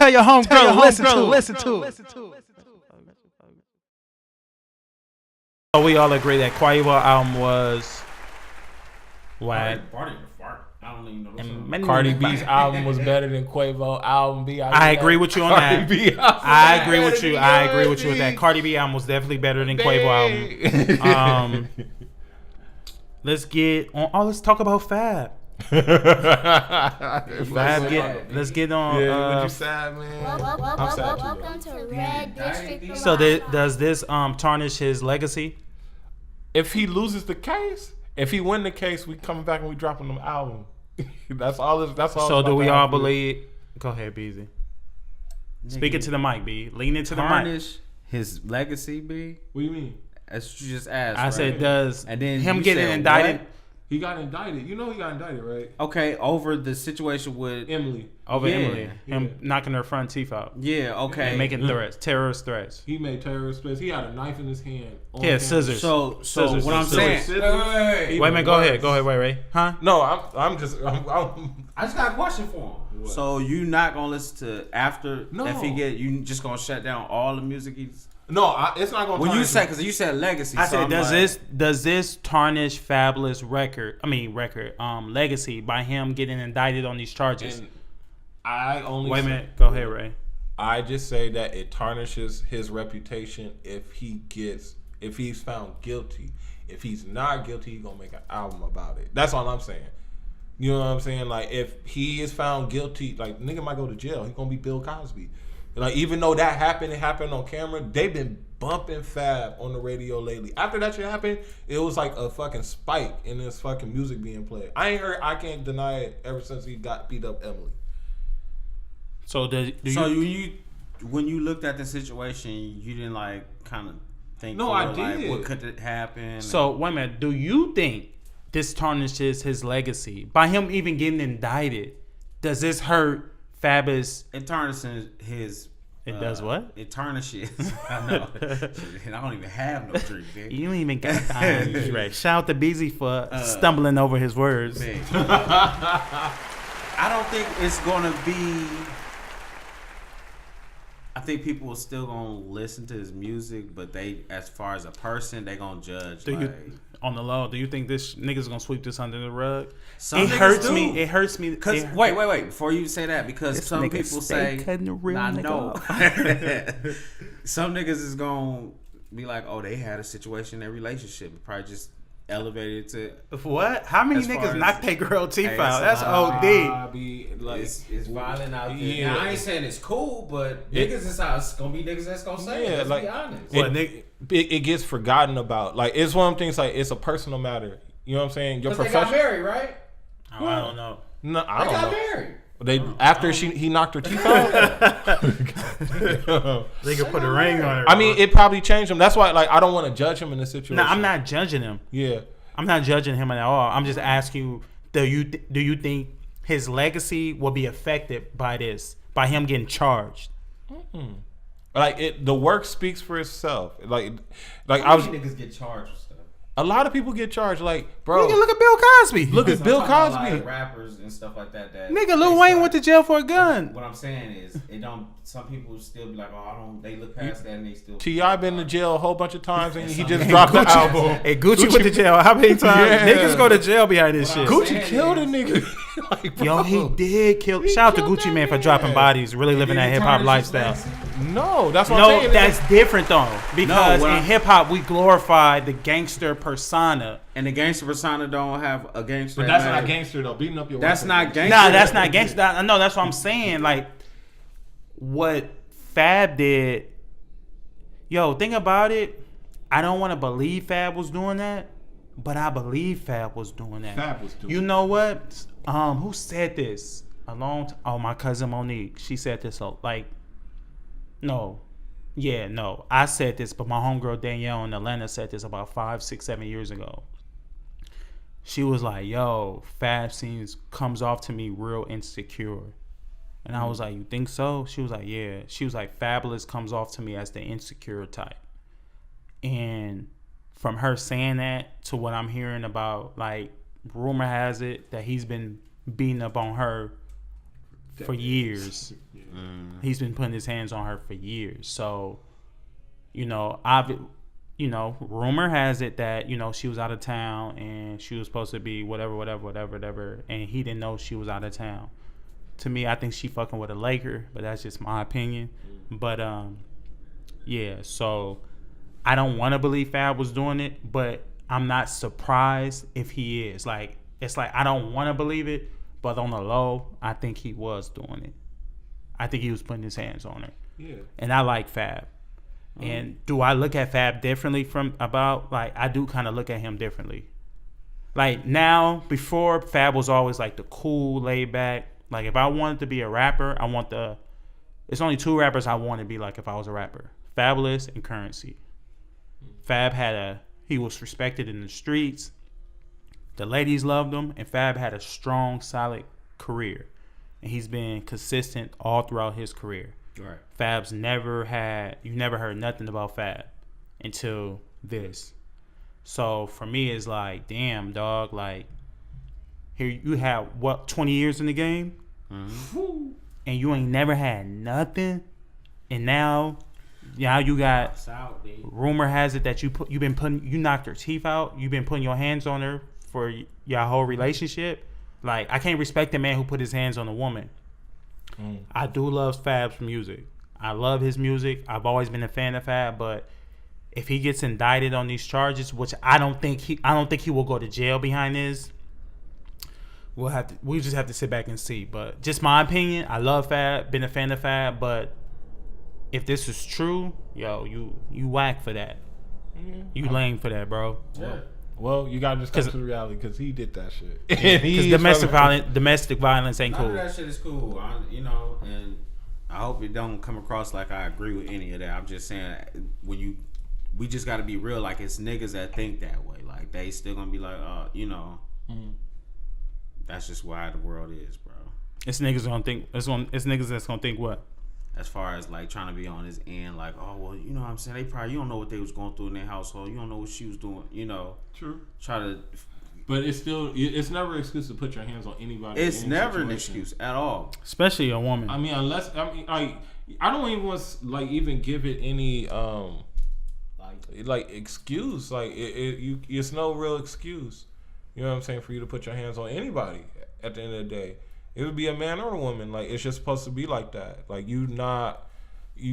Tell your homegirl to listen to. So we all agree that Quavo album was whack. I don't even know. Cardi B's album was better than Quavo album. I agree with you on that. I agree with you. I agree with you with that. Cardi B album was definitely better than Quavo album. Let's get on. Oh, let's talk about Fab. Let's get on. Yeah, you sad, man? I'm sad too. Welcome to Red District. So does this tarnish his legacy? If he loses the case, if he win the case, we coming back and we dropping them album. That's all. That's all. So do we all believe? Go ahead, BZ. Speak it to the mic, B. Lean into the mic. Tarnish his legacy, B. What do you mean? That's what you just asked. I said does and then him getting indicted. What? He got indicted. You know he got indicted, right? Okay, over the situation with Emily. Emily. Him knocking her front teeth out. Yeah, okay. And making threats, terrorist threats. He made terrorist threats. He had a knife in his hand. Yeah, scissors. So scissors, what I'm saying. Wait a minute, go ahead. Wait, Ray. Huh? No, I'm I just got a question for him. What? So you not gonna listen to after No. if he get you just gonna shut down all the music he's. No, it's not gonna. When you say, because you said legacy, I said, so does this tarnish Fabolous legacy by him getting indicted on these charges? And I only wait a minute. Go ahead, Ray. I just say that it tarnishes his reputation if he's found guilty. If he's not guilty, he's gonna make an album about it. That's all I'm saying. You know what I'm saying? Like if he is found guilty, like nigga might go to jail. He's gonna be Bill Cosby. Like even though that happened, it happened on camera. They've been bumping Fab on the radio lately. After that shit happened, it was like a fucking spike in this fucking music being played. I can't deny it ever since he got beat up Emily. So when you looked at the situation, you didn't like kind of think. No, I like, did. What could it happen? So wait a minute. Do you think this tarnishes his legacy by him even getting indicted? Does this hurt Fab's? It tarnishes his. It does what? It tarnishes. I know. And I don't even have no drink, bitch. You don't even got time. Right. Shout out to BZ for stumbling over his words. I don't think it's gonna be. I think people are still gonna listen to his music, but they, as far as a person, they gonna judge. On the low, do you think this nigga's gonna sweep this under the rug? It hurts me. It hurts me. Cause wait, before you say that, because some people say, cutting the real I nigga know. off. Some niggas is gonna be like, oh, they had a situation in their relationship, it probably just elevated to what? How many niggas knocked their girl teeth out? That's OD. It's violent out there. Yeah. Now, I ain't saying it's cool, but niggas is how it's gonna be niggas that's gonna say it. Let's be honest. It gets forgotten about. Like it's one of them things. Like it's a personal matter. You know what I'm saying? Your profession. They got married, right? Oh, I don't know. No, I don't know. They got married. They after he knocked her teeth out. They could put a ring on her. I mean, it probably changed him. That's why, like, I don't want to judge him in this situation. No, I'm not judging him. Yeah, I'm not judging him at all. I'm just asking you, do you think his legacy will be affected by this, by him getting charged? Mm-hmm. Like the work speaks for itself. Like I was niggas get charged with stuff. A lot of people get charged. Like, bro, nigga, look at Bill Cosby. Look at Bill Cosby. Like rappers and stuff like that. Nigga, Lil Wayne went to jail for a gun. What I'm saying is, it don't. Some people still be like, oh, I don't. They look past that and they still. T.I. been to jail a whole bunch of times and he just dropped the album. Hey, Gucci went to jail. How many times? Yeah. Niggas go to jail behind this shit. Gucci killed a nigga. Like, yo, he did kill. Shout out to Gucci Man for dropping bodies, really living that hip hop lifestyle. No, that's what I'm saying. No, that's different though. Because in hip hop, we glorify the gangster persona. And the gangster persona don't have a gangster. But that's not gangster though. Beating up your That's not gangster. Nah, that's not gangster. No, that's what I'm saying. Like, what Fab did. Yo, think about it. I don't want to believe Fab was doing that, but I believe Fab was doing that. Fab was doing. You know what? Who said this? My cousin Monique. She said this. No. I said this, but my homegirl Danielle in Atlanta said this about 5, 6, 7 years ago. She was like, yo, Fab comes off to me real insecure. And I was like, you think so? She was like, yeah. She was like, Fabolous comes off to me as the insecure type. And from her saying that to what I'm hearing about, like, rumor has it that he's been beating up on her for years. He's been putting his hands on her for years. So, rumor has it that, she was out of town and she was supposed to be whatever, and he didn't know she was out of town. To me, I think she fucking with a Laker, but that's just my opinion. But, yeah, so I don't want to believe Fab was doing it, but I'm not surprised if he is. Like, it's like I don't want to believe it, but on the low, I think he was doing it. I think he was putting his hands on her. Yeah. And I like Fab. And do I look at Fab differently I do kind of look at him differently. Like now, before, Fab was always like the cool, laid back. Like if I wanted to be a rapper, it's only two rappers I want to be like if I was a rapper. Fabolous and Currency. Fab he was respected in the streets. The ladies loved him, and Fab had a strong, solid career. And he's been consistent all throughout his career. Right. Fab's you never heard nothing about Fab until this. So for me, it's like, damn, dog, like, here you have, 20 years in the game? Mm-hmm. And you ain't never had nothing? And now you got, rumor has it that you knocked her teeth out, you've been putting your hands on her for your whole relationship. Like, I can't respect a man who put his hands on a woman. I do love Fab's music. I love his music. I've always been a fan of Fab, but if he gets indicted on these charges, which I don't think he will go to jail behind this, we just have to sit back and see. But just my opinion, I love Fab, been a fan of Fab, but if this is true, you whack for that. You lame for that, bro. Yeah. Well, you gotta just come to the reality because he did that shit. Because domestic violence ain't cool. None of that shit is cool, and I hope it don't come across like I agree with any of that. I'm just saying we just gotta be real. Like it's niggas that think that way. Like they still gonna be like, that's just why the world is, bro. It's niggas gonna think. It's niggas that's gonna think what? As far as like trying to be on his end, like, oh well, you know what I'm saying, they probably, you don't know what they was going through in their household, you don't know what she was doing, True. But it's never an excuse to put your hands on anybody. It's never an excuse at all, especially a woman. I mean, I don't even want to even give it any excuse. Like it's no real excuse. You know what I'm saying, for you to put your hands on anybody at the end of the day. It would be a man or a woman. Like it's just supposed to be like that. Like you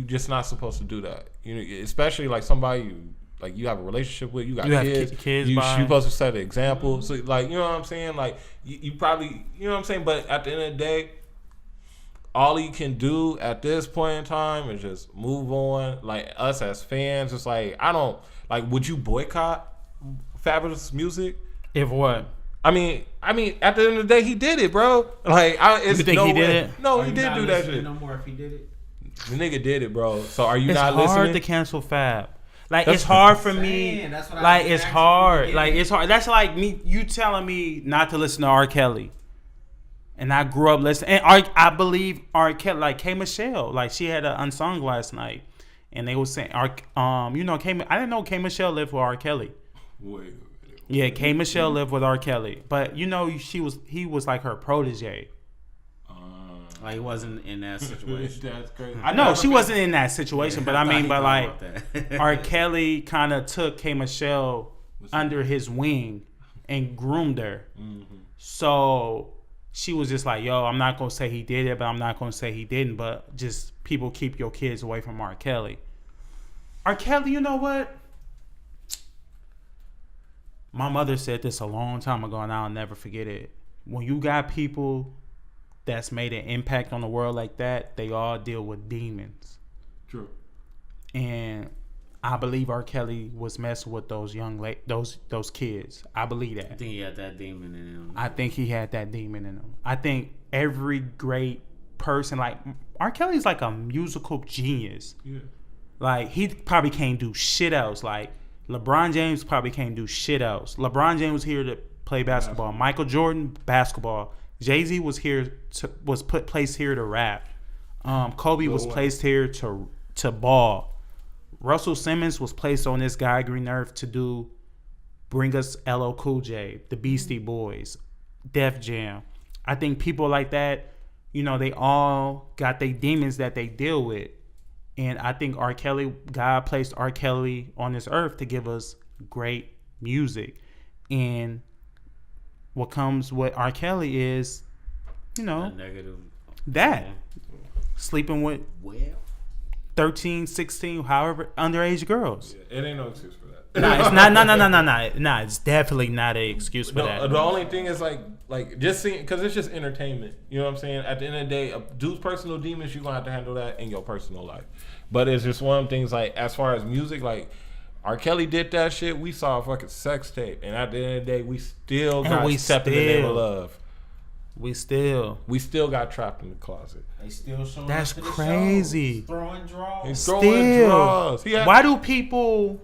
just not supposed to do that. Especially like somebody you have a relationship with. You got kids. You're supposed to set an example. So like, you know what I'm saying. Like you probably, you know what I'm saying. But at the end of the day, all you can do at this point in time is just move on. Like us as fans, it's like would you boycott Fabolous music? If what? I mean, at the end of the day, he did it, bro. Like, you think he did it? No, he did do that shit. No more if he did it. The nigga did it, bro. So are you not listening? It's hard to cancel Fab. Like it's hard for me. Like it's hard. Like it's hard. That's like you telling me not to listen to R. Kelly. And I grew up listening. And I believe R. Kelly, like K. Michelle, like she had an unsung last night, and they were saying, I didn't know K. Michelle lived with R. Kelly. Wait. Yeah, K. Michelle lived with R. Kelly, but he was like her protege. Like he wasn't in that situation. That's crazy. I know she wasn't in that situation, but R. Kelly kind of took K. Michelle under his wing and groomed her. Mm-hmm. So she was just like, "Yo, I'm not gonna say he did it, but I'm not gonna say he didn't." But just people keep your kids away from R. Kelly. R. Kelly, you know what? My mother said this a long time ago, and I'll never forget it. When you got people that's made an impact on the world like that, they all deal with demons. True. And I believe R. Kelly was messing with those those kids. I believe that. I think he had that demon in him. I think he had that demon in him. I think every great person, like R. Kelly's like a musical genius. Yeah. Like he probably can't do shit else. Like LeBron James probably can't do shit else. LeBron James was here to play basketball. Michael Jordan, basketball. Jay-Z was placed here to rap. Kobe was placed here to ball. Russell Simmons was placed on this guy Green Earth to bring us LL Cool J, the Beastie Boys, Def Jam. I think people like that, you know, they all got their demons that they deal with. And I think R. Kelly, God placed R. Kelly on this earth to give us great music. And what comes with R. Kelly is, you know, negative. that. Sleeping with Well, 13, 16, however, underage girls. Yeah, it ain't no excuse for that. Nah, it's not. Nah, it's definitely not an excuse for that. The only thing is like just seeing, because it's just entertainment. You know what I'm saying? At the end of the day, a dude's personal demons, you're gonna have to handle that in your personal life. But it's just one of them things, like, as far as music, like, R. Kelly did that shit. We saw a fucking sex tape, and at the end of the day, we still got stepped in the name of love. We still got trapped in the closet. They still showing That's up to the crazy. shows, throwing draws. He's throwing draws. Why do people?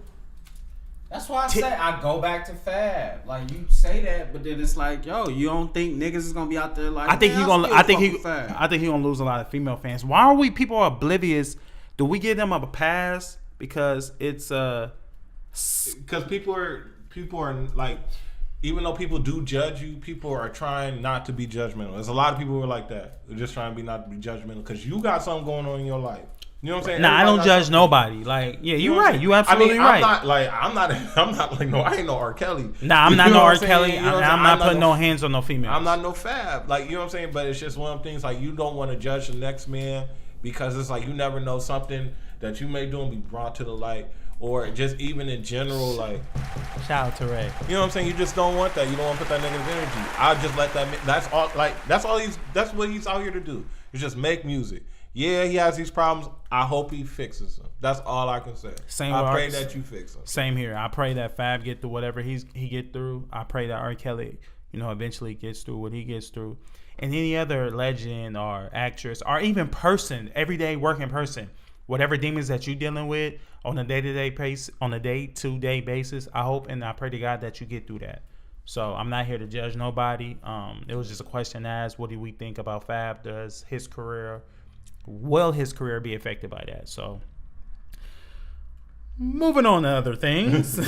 That's why I say I go back to Fab. Like, you say that, but then it's like, yo, you don't think niggas is gonna be out there like? I think man, he gonna. I think he Fab. gonna lose a lot of female fans. Why are we people oblivious? Do we give them a pass because it's because people are like, even though people do judge you, people are trying not to be judgmental. There's a lot of people who are like that. They're just trying to be not to be judgmental because you got something going on in your life. You know what I'm saying? Nah, I don't judge nobody. Like, yeah, you're right. You absolutely right. I'm not like, no, I ain't no R. Kelly. Nah, I'm not no R. Kelly. I'm not putting no hands on no females. I'm not no Fab. Like, you know what I'm saying? But it's just one of the things, like, you don't want to judge the next man because it's like you never know, something that you may do and be brought to the light, or just even in general, like, shout out to Ray. You know what I'm saying? You just don't want that. You don't want to put that negative energy. I'll just let that. That's what he's out here to do. Is just make music. Yeah, he has these problems. I hope he fixes them. That's all I can say. I pray that you fix them. Same here. I pray that Fab get through whatever he get through. I pray that R. Kelly, you know, eventually gets through what he gets through. And any other legend or actress or even person, everyday working person, whatever demons that you're dealing with on a day-to-day pace, on a day-to-day basis, I hope and I pray to God that you get through that. So I'm not here to judge nobody. It was just a question asked. What do we think about Fab? Will his career be affected by that? So moving on to other things.